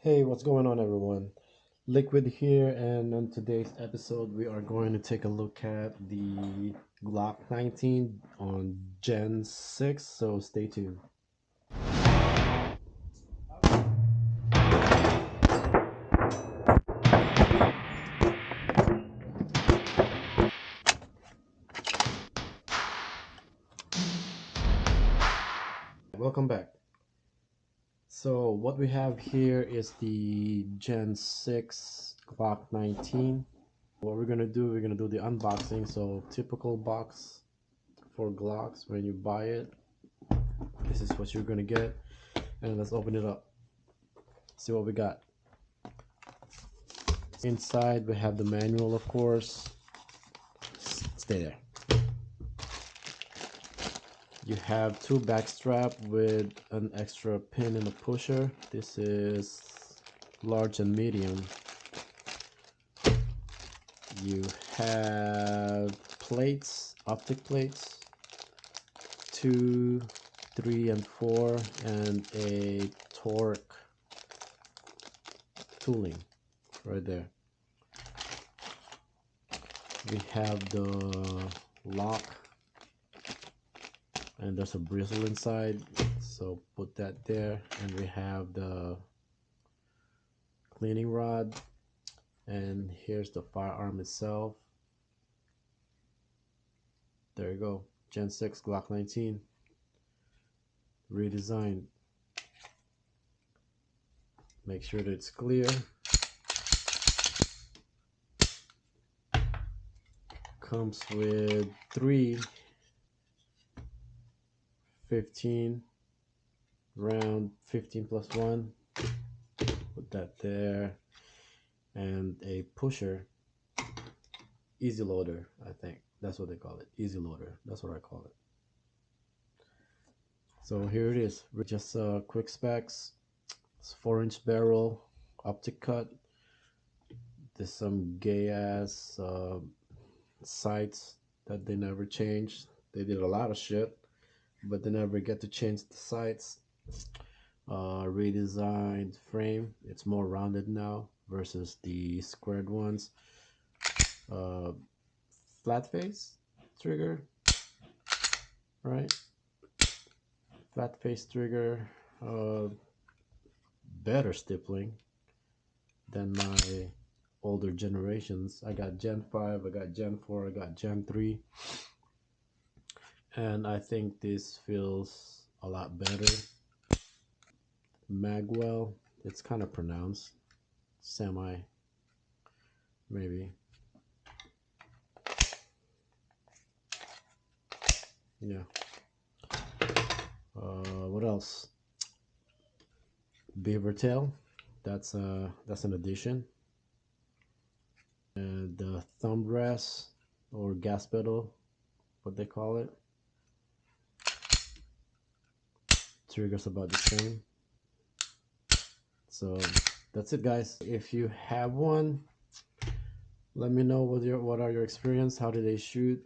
Hey, what's going on, everyone? Liquid here, and on today's episode, we are going to take a look at the Glock 19 on Gen 6, so stay tuned. Welcome back. So, what we have here is the Gen 6 Glock 19. What we're gonna do the unboxing. So, typical box for Glocks when you buy it. This is what you're gonna get, and let's open it up. See what we got. Inside, we have the manual, of course. Stay there. You have two back strap with an extra pin and a pusher. This is large and medium. You have plates, optic plates, 2, 3, and 4, and a torque tooling right there. We have the lock, and there's a bristle inside, so put that there. And we have the cleaning rod, and here's the firearm itself. There you go, Gen 6 Glock 19 redesigned. Make sure that it's clear. Comes with 3 15 round, 15 plus 1. Put that there. And a pusher, easy loader, I think that's what they call it. Easy loader, that's what I call it. So here it is, just quick specs. It's 4-inch barrel, optic cut. There's some gay ass sights that they never changed. They did a lot of shit, but they never get to change the sights. Redesigned frame, it's more rounded now versus the squared ones. Flat face trigger, right? Flat face trigger. Better stippling than my older generations. I got Gen 5, I got Gen 4, I got Gen 3, and I think this feels a lot better. Magwell, it's kind of pronounced, semi, maybe. Yeah. What else? Beaver tail, that's an addition. And the thumb rest or gas pedal, what they call it. Triggers about the same. So that's it, guys. If you have one, let me know what are your experience, how did they shoot,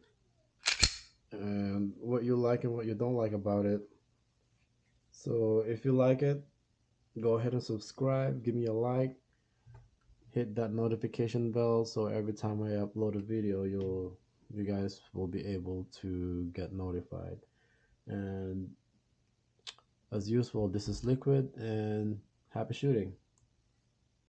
and what you like and what you don't like about it. So if you like it, go ahead and subscribe, give me a like, hit that notification bell so every time I upload a video you guys will be able to get notified. And as usual, this is Liquid, and happy shooting.